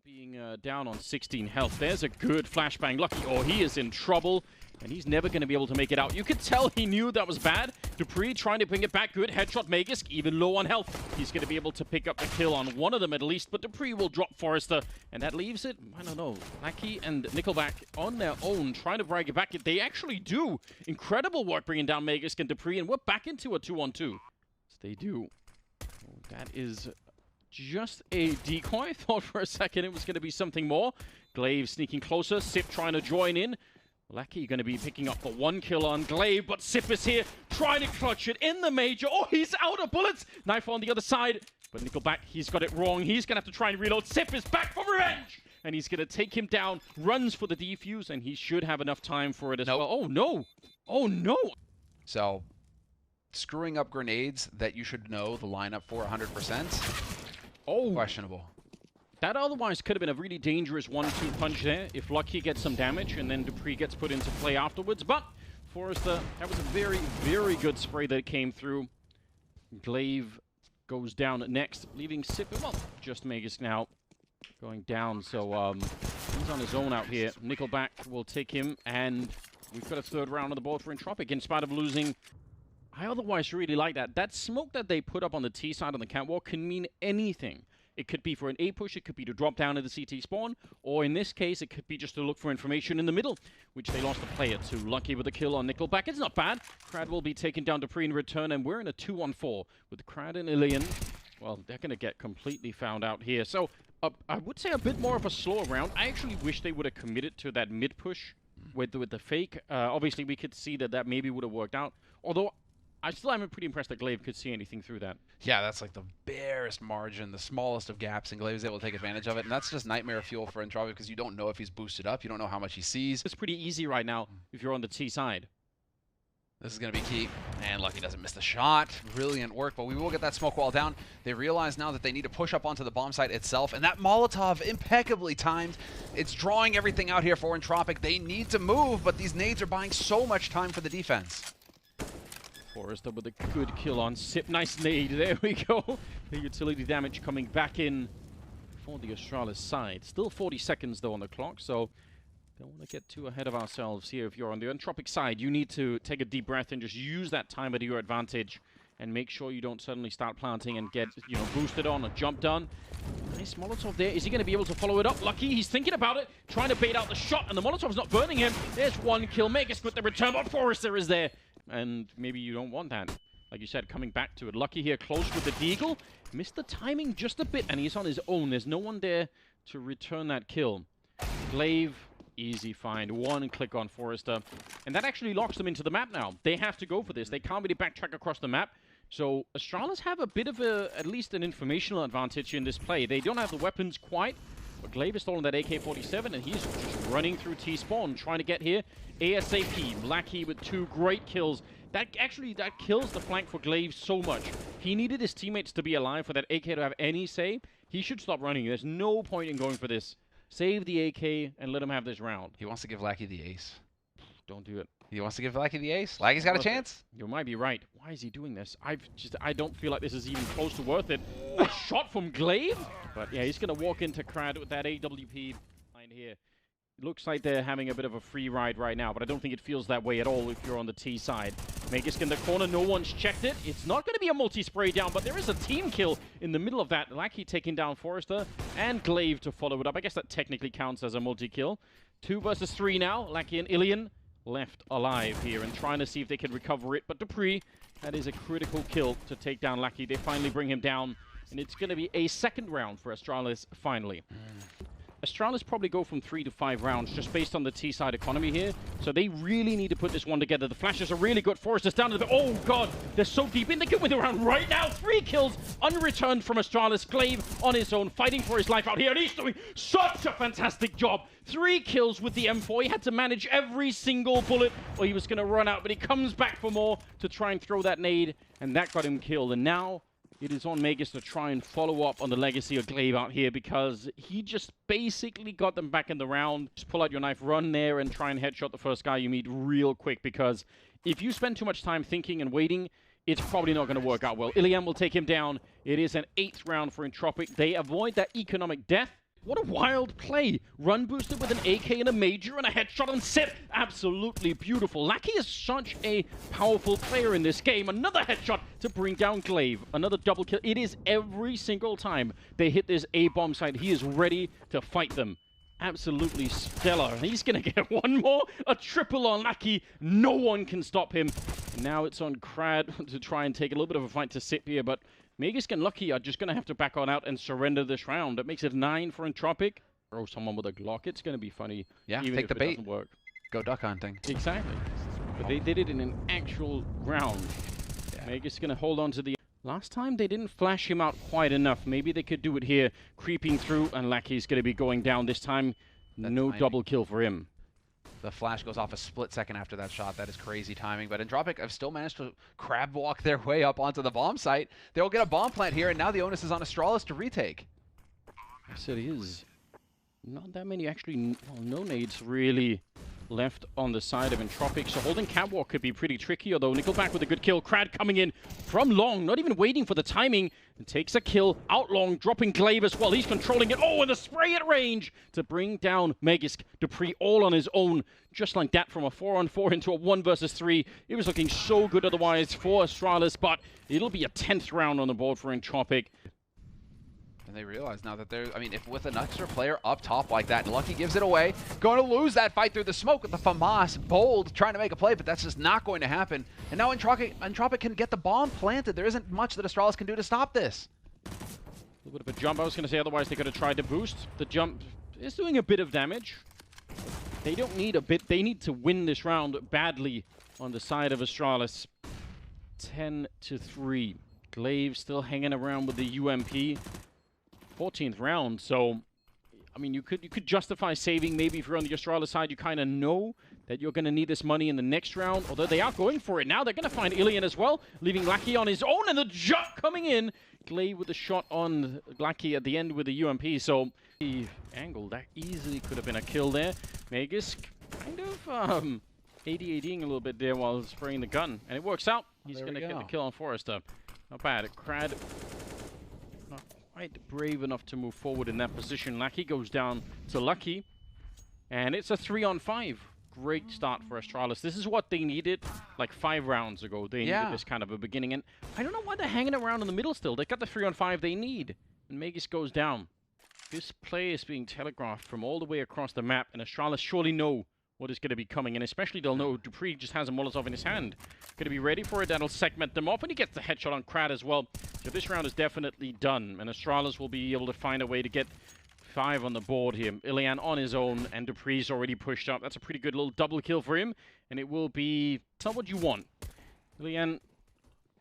Being down on 16 health. There's a good flashbang. Lucky, oh, he is in trouble, and he's never going to be able to make it out. You could tell he knew that was bad. dupreeh trying to bring it back. Good headshot. Magisk, even low on health. He's going to be able to pick up the kill on one of them at least, but dupreeh will drop Forrester, and that leaves it, I don't know, Lucky and Nickelback on their own, trying to drag it back. They actually do incredible work bringing down Magisk and dupreeh, and we're back into a 2-on-2. So they do. Oh, that is just a decoy. Thought for a second it was going to be something more. GLA1VE sneaking closer. Sip trying to join in. Lucky going to be picking up the one kill on GLA1VE, but Sip is here trying to clutch it in the major. Oh, he's out of bullets. Knife on the other side, but Nickelback, he's got it wrong. He's going to have to try and reload. Sip is back for revenge, and he's going to take him down. Runs for the defuse, and he should have enough time for it as well. Oh, no. Oh, no. So, screwing up grenades that you should know the lineup for 100%. Oh, questionable. That otherwise could have been a really dangerous 1-2 punch there if Lucky gets some damage and then dupreeh gets put into play afterwards. But Forrester, that was a very, very good spray that came through. GLA1VE goes down next, leaving Sip, well, just Magisk now going down. So he's on his own out here. Nickelback will take him, and we've got a third round on the board for Entropiq in spite of losing. I otherwise really like that. That smoke that they put up on the T side on the catwalk can mean anything. It could be for an A push, it could be to drop down to the CT spawn, or in this case, it could be just to look for information in the middle, which they lost a player to. Lucky with a kill on Nickelback. It's not bad. Krad will be taking down dupreeh in return, and we're in a 2-on-4 with Krad and Ilian. Well, they're going to get completely found out here. So, I would say a bit more of a slower round. I actually wish they would have committed to that mid push with the fake. Obviously, we could see that maybe would have worked out, although I still am pretty impressed that GLA1VE could see anything through that. Yeah, that's like the barest margin, the smallest of gaps, and GLA1VE was able to take advantage of it. And that's just nightmare fuel for Entropiq because you don't know if he's boosted up. You don't know how much he sees. It's pretty easy right now if you're on the T side. This is going to be key. And Lucky doesn't miss the shot. Brilliant work, but we will get that smoke wall down. They realize now that they need to push up onto the bomb site itself, and that Molotov, impeccably timed. It's drawing everything out here for Entropiq. They need to move, but these nades are buying so much time for the defense. Forrester with a good kill on Sip. Nice nade. There we go. The utility damage coming back in for the Astralis side. Still 40 seconds, though, on the clock, so don't want to get too ahead of ourselves here. If you're on the Entropiq side, you need to take a deep breath and just use that time to your advantage and make sure you don't suddenly start planting and get, boosted on or jumped on. Nice Molotov there. Is he going to be able to follow it up? Lucky, he's thinking about it, trying to bait out the shot, and the Molotov's not burning him. There's one kill. Magisk with the return, but Forrester is there. And maybe you don't want that. Like you said, coming back to it. Lucky here, close with the deagle. Missed the timing just a bit, and he's on his own. There's no one there to return that kill. GLA1VE, easy find. One click on Forrester. And that actually locks them into the map now. They have to go for this. They can't really backtrack across the map. So Astralis have a bit of at least an informational advantage in this play. They don't have the weapons quite, but GLA1VE is stolen that AK-47, and he's just running through T-spawn, trying to get here ASAP. Lucky with 2 great kills. That kills the flank for GLA1VE so much. He needed his teammates to be alive for that AK to have any say. He should stop running. There's no point in going for this. Save the AK and let him have this round. He wants to give Lucky the ace. Don't do it. He wants to give Lucky the ace? Lucky's got a chance? You might be right. Why is he doing this? I don't feel like this is even close to worth it. A shot from GLA1VE? But yeah, he's going to walk into Krad with that AWP line here. It looks like they're having a bit of a free ride right now, but I don't think it feels that way at all if you're on the T side. Magisk in the corner, no one's checked it. It's not going to be a multi-spray down, but there is a team kill in the middle of that. Lucky taking down Forrester and GLA1VE to follow it up. I guess that technically counts as a multi-kill. 2 versus 3 now. Lucky and Ilian left alive here and trying to see if they can recover it. But dupreeh, that is a critical kill to take down Lucky. They finally bring him down, and it's going to be a second round for Astralis finally. Astralis probably go from 3 to 5 rounds just based on the T-side economy here. So they really need to put this one together. The flashes are really good. Forrester's down to the... Oh, God. They're so deep in. They could win the round right now. 3 kills unreturned from Astralis. GLA1VE on his own, fighting for his life out here. And he's doing such a fantastic job. 3 kills with the M4. He had to manage every single bullet or he was going to run out. But he comes back for more to try and throw that nade. And that got him killed. And now it is on Magisk to try and follow up on the legacy of GLA1VE out here because he just basically got them back in the round. Just pull out your knife, run there, and try and headshot the first guy you meet real quick because if you spend too much time thinking and waiting, it's probably not going to work out well. Ilian will take him down. It is an 8th round for Entropiq. They avoid that economic death, What a wild play. Run boosted with an AK and a major and a headshot on Sip. Absolutely beautiful. Lackey is such a powerful player in this game. Another headshot to bring down GLA1VE. Another double kill. It is every single time they hit this A-bomb site. He is ready to fight them. Absolutely stellar. He's going to get one more. A triple on Lackey. No one can stop him. Now it's on Crad to try and take a little bit of a fight to Sip here, but Magisk and Lucky are just going to have to back on out and surrender this round. That makes it 9 for Entropiq. Throw someone with a Glock. It's going to be funny. Yeah, even take if the it bait. doesn't work. Go duck hunting. Exactly. But they did it in an actual round. Yeah. Magisk going to hold on to the... Last time they didn't flash him out quite enough. Maybe they could do it here. Creeping through, and Lackey's going to be going down this time. No double kill for him. The flash goes off a split second after that shot. That is crazy timing. But Entropiq have still managed to crab walk their way up onto the bomb site. They'll get a bomb plant here, and now the onus is on Astralis to retake. Yes, it is. Not that many, actually, well, no nades really left on the side of Entropiq. So holding catwalk could be pretty tricky, although Nickelback with a good kill. Crad coming in from long, not even waiting for the timing, and takes a kill out long, dropping GLA1VE as well. He's controlling it. Oh, and the spray at range to bring down Magisk. dupreeh all on his own, just like that, from a 4-on-4 into a 1 versus 3. It was looking so good otherwise for Astralis, but it'll be a 10th round on the board for Entropiq. And they realize now that they're, I mean, if with an extra player up top like that, Lucky gives it away, going to lose that fight through the smoke with the FAMAS. Bold trying to make a play, but that's just not going to happen. And now Entropiq can get the bomb planted. There isn't much that Astralis can do to stop this. A little bit of a jump, I was going to say, otherwise they could have tried to boost. The jump is doing a bit of damage. They don't need a bit, they need to win this round badly on the side of Astralis. 10-3. GLA1VE still hanging around with the UMP. 14th round, so I mean, you could justify saving. Maybe if you're on the Astralis side, you kind of know that you're going to need this money in the next round, although they are going for it now. They're going to find Ilian as well, leaving Lackey on his own, and the jump coming in. GLA1VE with the shot on Lackey at the end with the UMP, so the angle, that easily could have been a kill there. Magisk kind of AD-ADing a little bit there while spraying the gun, and it works out. He's going to get the kill on Forrester. Not bad. Crad not quite brave enough to move forward in that position. Lackey goes down to Lucky, and it's a 3-on-5. Great start for Astralis. This is what they needed like 5 rounds ago. They needed this kind of a beginning, and I don't know why they're hanging around in the middle still. They got the 3-on-5 they need, and Magisk goes down. This play is being telegraphed from all the way across the map, and Astralis surely know what is going to be coming, and especially they'll know dupreeh just has a Molotov in his hand. Going to be ready for it. That'll segment them off, and he gets the headshot on Crad as well. So this round is definitely done, and Astralis will be able to find a way to get 5 on the board here. Ilian on his own, and dupreeh's already pushed up. That's a pretty good little double kill for him, and it will be... It's not what you want. Ilian,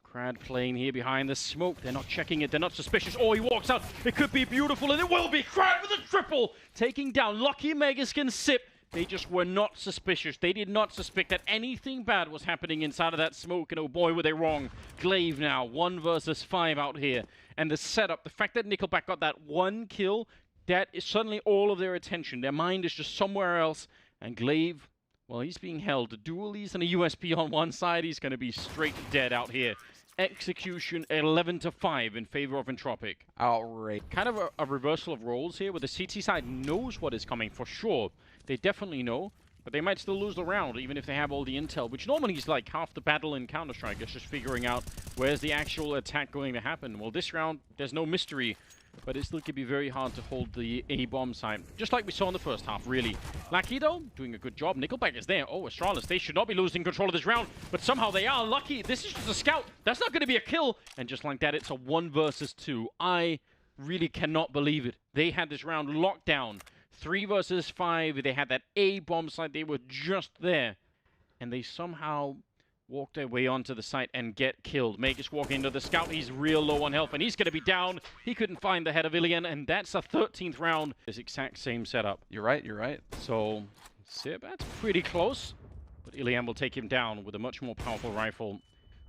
Crad playing here behind the smoke. They're not checking it. They're not suspicious. Oh, he walks out. It could be beautiful, and it will be. Crad with a triple, taking down Lucky, Magisk, and Sip. They just were not suspicious. They did not suspect that anything bad was happening inside of that smoke, and oh boy, were they wrong. GLA1VE now, 1 versus 5 out here. And the setup, the fact that Nickelback got that 1 kill, that is suddenly all of their attention. Their mind is just somewhere else. And GLA1VE, well, he's being held. A dualies and a USP on one side. He's going to be straight dead out here. Execution 11-5 in favor of Entropiq. Outright. Kind of a reversal of roles here, where the CT side knows what is coming for sure. They definitely know, but they might still lose the round, even if they have all the intel, which normally is like half the battle in Counter-Strike. It's just figuring out where's the actual attack going to happen. Well, this round, there's no mystery, but it still could be very hard to hold the A-bomb side, just like we saw in the first half, really. Lucky, though, doing a good job. Nickelback is there. Oh, Astralis, they should not be losing control of this round, but somehow they are. Lucky, this is just a scout. That's not going to be a kill. And just like that, it's a 1 versus 2. I really cannot believe it. They had this round locked down. 3 versus 5. They had that A-bomb site. They were just there. And they somehow walk their way onto the site and get killed. Magisk walking into the scout. He's real low on health, and he's going to be down. He couldn't find the head of Ilian, and that's a 13th round. This exact same setup. You're right, you're right. So, Sip, that's pretty close. But Ilian will take him down with a much more powerful rifle.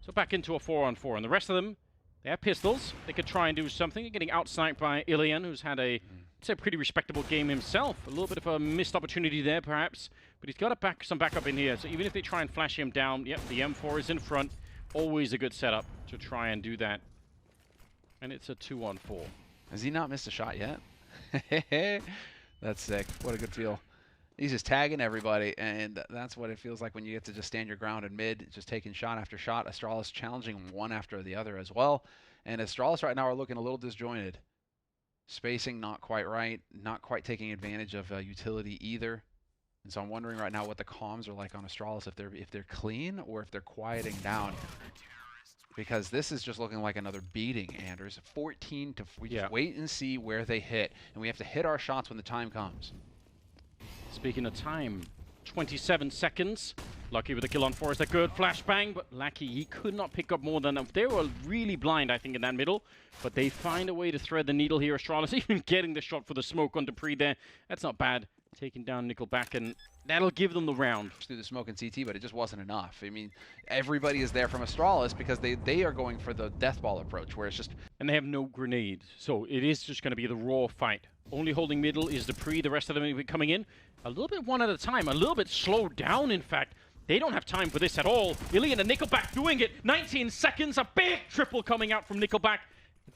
So back into a 4-on-4. And the rest of them, they have pistols. They could try and do something. They're getting outsniped by Ilian, who's had a... It's a pretty respectable game himself. A little bit of a missed opportunity there, perhaps. But he's got some backup in here. So even if they try and flash him down, yep, the M4 is in front. Always a good setup to try and do that. And it's a 2-on-4. Has he not missed a shot yet? That's sick. What a good feel. He's just tagging everybody, and that's what it feels like when you get to just stand your ground in mid, just taking shot after shot. Astralis challenging one after the other as well. And Astralis right now are looking a little disjointed. Spacing not quite right, not quite taking advantage of utility either. And so I'm wondering right now what the comms are like on Astralis, if they're clean or if they're quieting down. Because this is just looking like another beating, Anders. 14 to... We just wait and see where they hit. And we have to hit our shots when the time comes. Speaking of time, 27 seconds. Lucky with the kill on Forrest. A good flashbang, but Lucky, he could not pick up more than them. They were really blind, I think, in that middle. But they find a way to thread the needle here. Astralis even getting the shot for the smoke on Dupree there. That's not bad. Taking down Nickelback, and that'll give them the round. Through the smoke and CT, but it just wasn't enough. I mean, everybody is there from Astralis because they are going for the death ball approach, where it's just... And they have no grenades, so it is just going to be the raw fight. Only holding middle is Dupree. The rest of them will be coming in a little bit one at a time, a little bit slowed down, in fact. They don't have time for this at all. Ilian and Nickelback doing it. 19 seconds, a big triple coming out from Nickelback.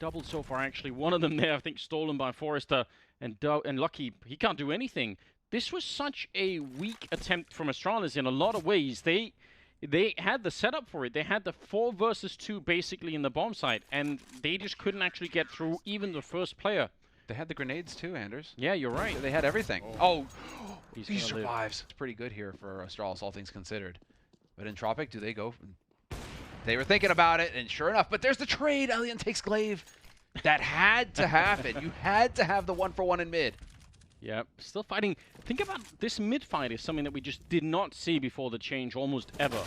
Doubled so far, actually. One of them there, I think, stolen by Forrester. And Lucky, he can't do anything. This was such a weak attempt from Astralis in a lot of ways. They had the setup for it. They had the 4 versus 2 basically in the bomb site, and they just couldn't actually get through even the first player. They had the grenades too, Anders. Yeah, you're right. They had everything. Oh, he survives. It's pretty good here for Astralis, all things considered. But Entropiq, do they go? They were thinking about it, and sure enough, but there's the trade. Elian takes GLA1VE. That had to happen. You had to have the 1-for-1 in mid. Yeah, still fighting. Think about this mid fight is something that we just did not see before the change almost ever.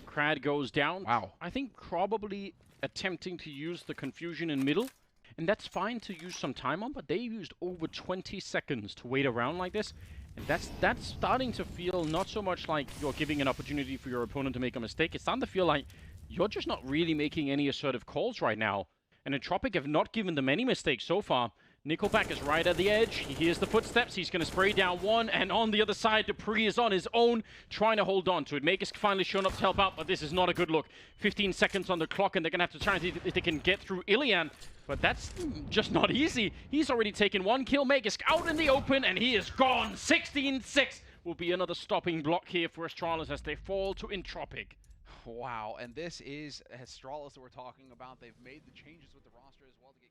Krad goes down. Wow. I think probably attempting to use the confusion in middle. And that's fine to use some time on, but they used over 20 seconds to wait around like this. And that's starting to feel not so much like you're giving an opportunity for your opponent to make a mistake. It's starting to feel like you're just not really making any assertive calls right now. And Entropiq have not given them any mistakes so far. Nickelback is right at the edge. He hears the footsteps. He's going to spray down one. And on the other side, Dupree is on his own, trying to hold on to it. Magus finally shown up to help out, but this is not a good look. 15 seconds on the clock, and they're going to have to try and see if they can get through Ilian. But that's just not easy. He's already taken 1 kill. Magus out in the open, and he is gone. 16-6 will be another stopping block here for Astralis as they fall to Entropiq. Wow, and this is Astralis that we're talking about. They've made the changes with the roster as well to get